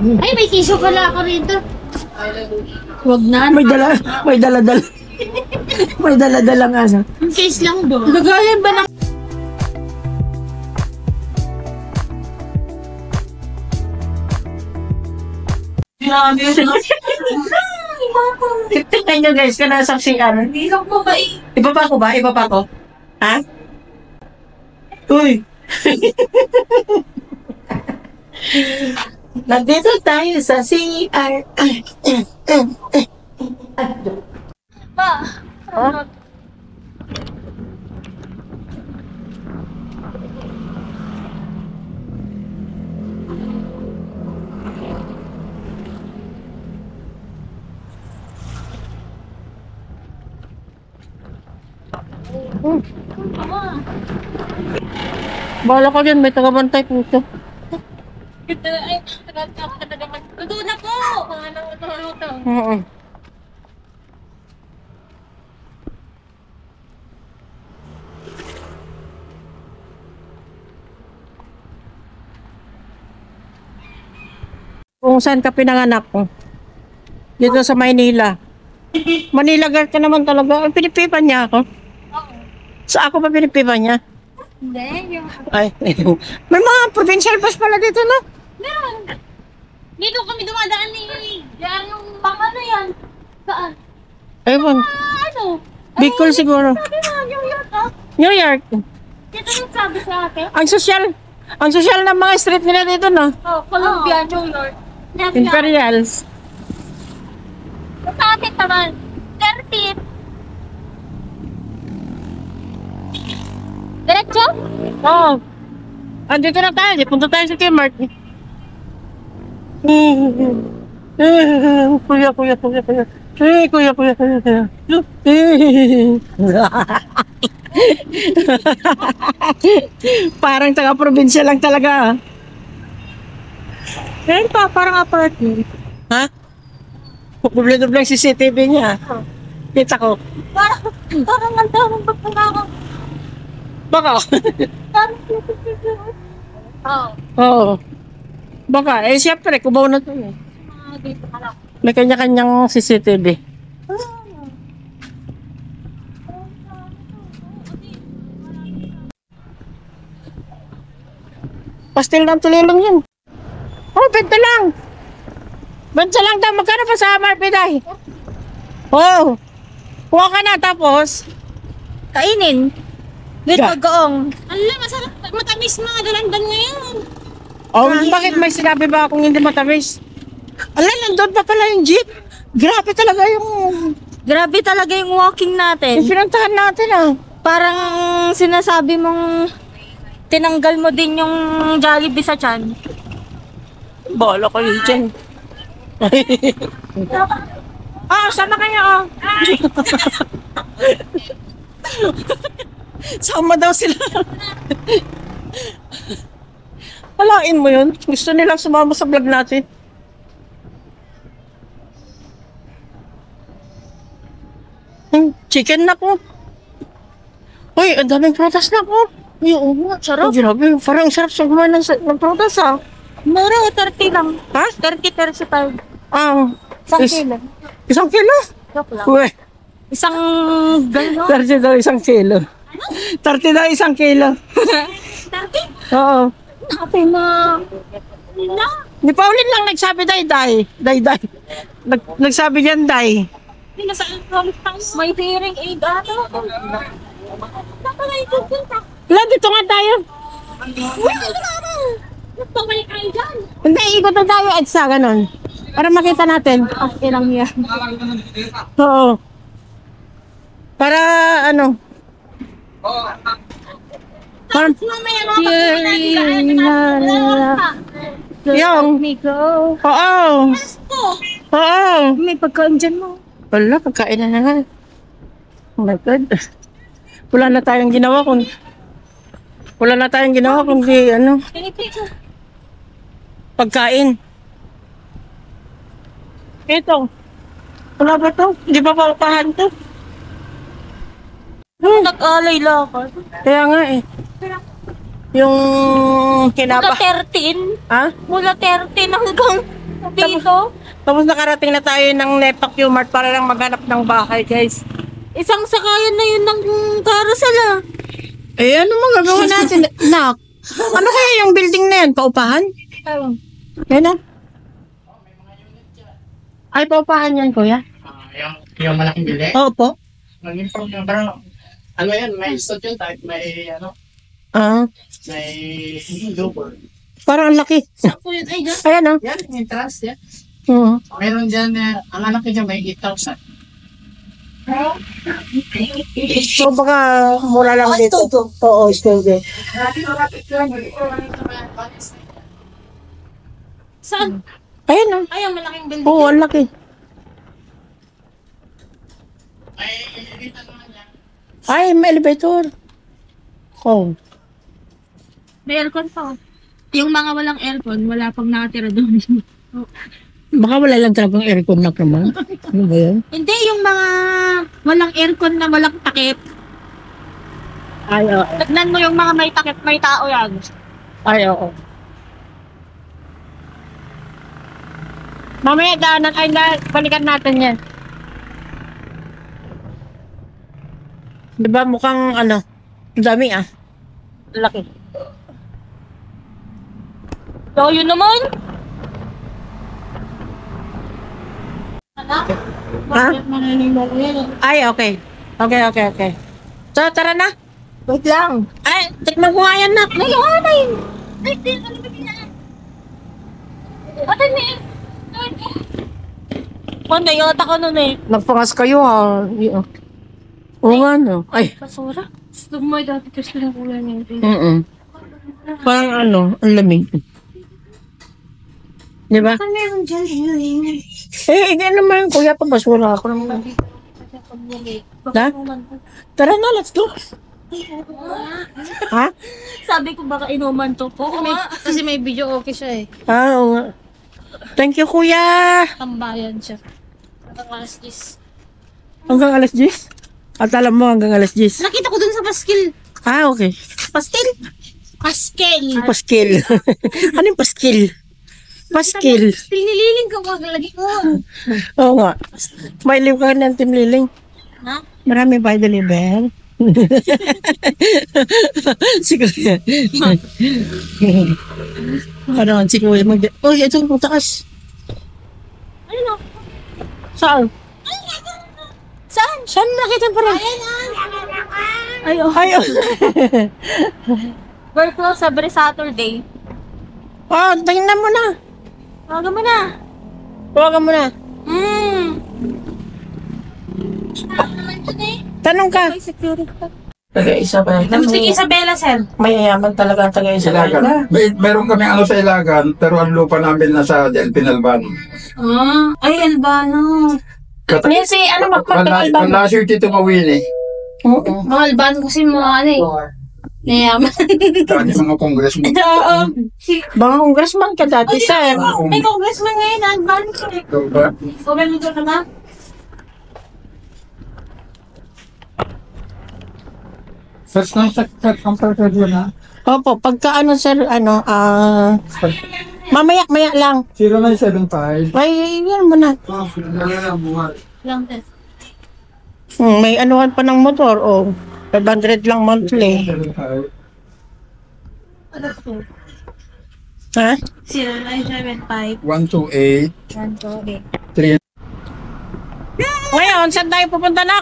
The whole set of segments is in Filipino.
Ay, may tissue pala ako rito. Huwag na. May dala-dala. May dala-dalang ano. Yung case lang ba? Lagayan ba ng... Tignan nyo guys, kung nasaksikan. Hindi lang po ba eh. Ibaba ko ba? Ibaba ko? Ha? Uy! Nandito tayo sa CR. Pa. Huh? Bala ka dyan, may tagabantay po ito. Ay, tagal-tagal. Luto na po! Luto. Oo. Kung saan ka pinanganak ko? Dito sa Maynila. Manila girl ka naman talaga. Ang pinipipan niya ako. Oo. Sa ako pa pinipipan niya? Hindi, yung... Ay, may mga provincial bus pala dito, no? Meron. Dito kami dumadaan ni... Yan yung pang ano yan. Saan? Ayun, Ano? Bicol siguro. Sabi mo, New York ah. New York. Dito yung sabi sa akin. Ang social ng mga street nila dito, no? Oh, Columbia, New York. Imperials. Sa akin naman, 13. Diretso? Oo. Andito na tayo. Punta tayo sa Kmart. Kuya. Kuya. Parang taga-probinsya lang talaga. Ayun pa, parang apartment. Ha? Doble-doble ang CCTV niya. Kita ko. Parang ang daming pagpangako. Baka. Oo. Oo. Baka. Eh, siyempre, kubaw na to. Eh. Dito ka lang. May kanya-kanyang CCTV. Pastel ng tulilong yun. Oh, benta lang. Benta lang daw. Magkano pa sa Marpiday? Oh. Kuha ka na tapos. Kainin. With Ga- pagkaong. Ala, masarap. Matamis mga dalandan ngayon. Oh, bakit may sinabi ba akong hindi matamis? Ala, nandun pa pala yung jeep. Grabe talaga yung Grabe talaga yung walking natin. pinuntahan natin ah. Parang sinasabi mong tinanggal mo din yung Jollibee sa tiyan. Bala kayo dyan. Ah, sama kayo oh. Sama daw sila. Halain mo yun. Gusto nilang sumama sa vlog natin. Chicken na po. Uy, ang daming prutas na po. Uy, oo nga. Sarap. Oh, grabe. Parang sarap sa kumain ng prutas ah. Mura o 30 lang. Ha? 30-35. Ah. Isang is- kilo. Isang kilo? Joke lang. Uy, Isang gano'n. 30 daw isang kilo. 30 daw isang kilo. 30? Oo. Happy na. Na. Ni Pauline lang nagsabi day. Nagsabi niyan day. Hindi na saan may hearing aid ato. Napalay ko punta. Wala, dito nga tayo. Nagpamalik kayo dyan. Hindi, ikot na tayo at sa ganon. Para makita natin. Ang ilang yan. Oo. Para ano. Para, Mamaya mga pagkain Yung. Oo. Oo. May pagkain dyan mo. Wala, pagkain na nga. Oh my God. Wala na tayong ginawa kundi ano, pagkain. Ito. Wala ba to? Di ba paupahan to? Nag-alay lakad. Kaya nga eh. Yung Mula kinaba. 13. Ha? Mula 13 hanggang dito. Tapos nakarating na tayo ng Nepa Q-Mart para lang maghanap ng bahay, guys. Isang sakayan na yun ng carousel ah. Eh, ano magagawa natin? Nak, ano kaya yung building na yan? Paupahan? Yan na. Ay, paupahan yan, kuya? Yung malaking bili. Opo. Nag-inform na parang, ano yan, may studio type, may, Ah, may double. parang ang laki. Sakto yun. Ay, dyan. Ayan, oh. Yan, may trust, yan. Oo. Meron dyan, ang anak niya may 8,000. So, baka mura lang dito. Oo, studio. Saan? Ayan, oh. Ay, ang malaking building. Oo, ang laki. May elevator naman yan. Ay, may elevator. Oh. May aircon pa. Yung mga walang aircon, wala pang nakatira doon. Baka wala lang talagang aircon na naman. Ano ba yan? Hindi, yung mga walang aircon na walang takip. Ay, oo. Tignan mo yung mga may takip, may tao yan. Ay, oo. Mamaya daanan, ay, balikan natin yan. Diba mukhang ano, ang dami ah. Laki. So, yun naman. Anak? Ha? Bakit mananimog yan? Ay, okay. Okay. So, tara na. Wait lang. Ay, tikman ko nga yan na. Ngayon, ay! Ay, di, ano ba yan? Ate, may... Wanda, yung ata ko nun eh. Nagpangas kayo ha. Oo nga no. Ay. Basura? Gusto mo dati kasi ng ulan yun. Parang ano, ang lamig. Di ba? Saan meron dyan? Eh, hindi naman kuya, pabasura ako naman. Ha? Tara na, let's go. Ha? Sabi ko baka inuman to po. Kasi may video okay siya eh. Ah, oo nga. Thank you, kuya. Tambayan siya. Nakakas this. Hanggang alas 10? At alam mo, hanggang alas 10. Nakita ko dun sa paskil. Ah, okay. Pastil? Paskel. Paskil. Ano yung paskil? Paskil. Nililing ka ko. Lagi ko. Oo nga. May live ka ng Team Liling. Ha? Marami ba deliver? Si kuya. Ano, si kuya mag... Oh, ito yung takas. Ano? Saan? Saan? Saan nakita pa rin? Ay, oh. Ay, oh. We're closed every Saturday. Oh, tingnan mo na. Tawagan mo na. Tawagan mo na. Tanong ka. May security. Taga-Isabela. Sige, Isabela, sir. Mayayaman talaga ang taga-Isabela. Ilagan. Meron kami ano sa Ilagan, pero ang lupa namin nasa Del Pinalban. Ay, Albano. Kasi ano magpapagkalban? Last year dito mawin eh. Oo. Mga Albano kasi mga ano eh. Nayaman. Dati mga congressman. Oo. Mga congressman ka dati, sir. May congressman ngayon, Albano siya eh. Diba? Gobernador ka na? First time sa comparative na. Opo, pagka ano, sir, ano, mamaya lang. 0975. Ay, yan mo na. Lang din. May anuhan pa ng motor, oh. 500 lang monthly. Ha? 0975 128. 128. Ngayon, saan tayo pupunta na?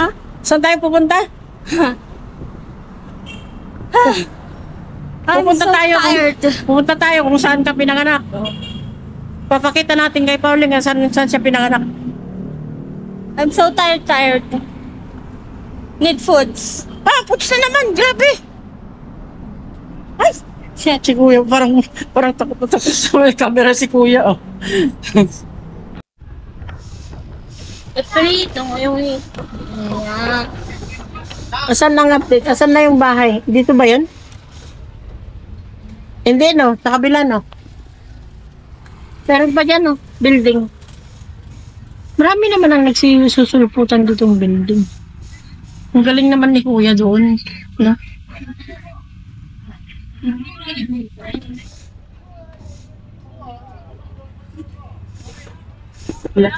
Ha? Saan tayo pupunta? Pupunta tayo kung saan ka pinanganak. Papakita natin kay Pauline kung saan siya pinanganak. I'm so tired. Need foods. Ah, puts na naman, grabe. Ay, si kuya, parang takot na takot sa may camera si kuya, oh. Free, ito mo yung Asan na ang update? Asan na yung bahay? Dito ba yun? Hindi, no? Sa kabila, no? Meron pa dyan, no? Building. Marami naman ang nagsusulputan ditong building. Ang galing naman ni kuya doon. No? Wala.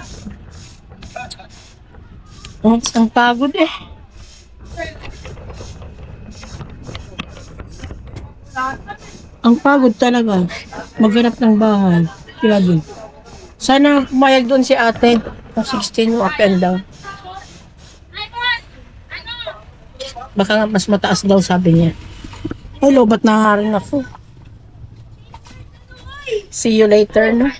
Ang pagod eh. Ang pagod talaga. Maghanap ng bahay. Grabe. Sana pumayag doon si ate. 16 up and down. Baka nga mas mataas daw sabi niya. Ay, lobat na rin ako. See you later na.